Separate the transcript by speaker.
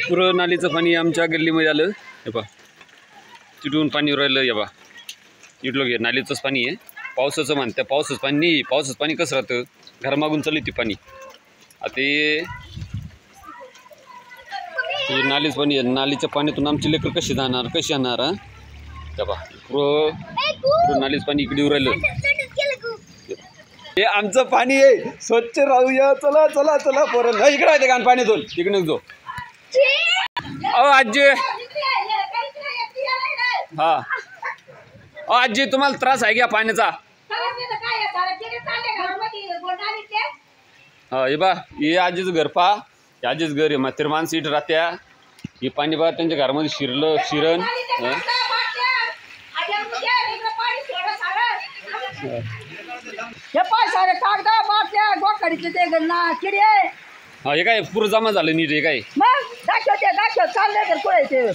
Speaker 1: पुरं नालीचं पाणी आमच्या गल्लीमध्ये आलं. हे पहा तिथून पाणी राहिलं. हे पहा इथलं घे नालीचंच पाणी आहे. पावसाचं मान त्या पावसाचं पाणी नाही. पावसाचं पाणी कसं राहतं घरामागून चालली ती पाणी. आता हे नालीचं पाणी आहे. नालीच्या पाण्यातून आमची लेकर कशी जाणार कशी आणणार हा. हे पहा पुरं नालीचं पाणी इकडे येऊ राहिलं. हे आमचं पाणी आहे. स्वच्छ राहूया. चला चला चला पोरं इकडे राहते का पाण्यातून तिकडे जो अहो आजी. हा आजी तुम्हाला त्रास आहे का पाण्याचा. हा हे बा हे आजीचं घर पहा. हे आजीचं घर आहे. म्हातारी माणसं इथं राहत्या. हे पाणी बघा त्यांच्या घरामध्ये शिरण
Speaker 2: हे पाय सारे कागद बाटल्या गोखडीचे ते गन्ना किडे.
Speaker 1: हा हे काय पुरं जमा झालं नीट. हे काय
Speaker 2: मग दाखव चालले तर पुढे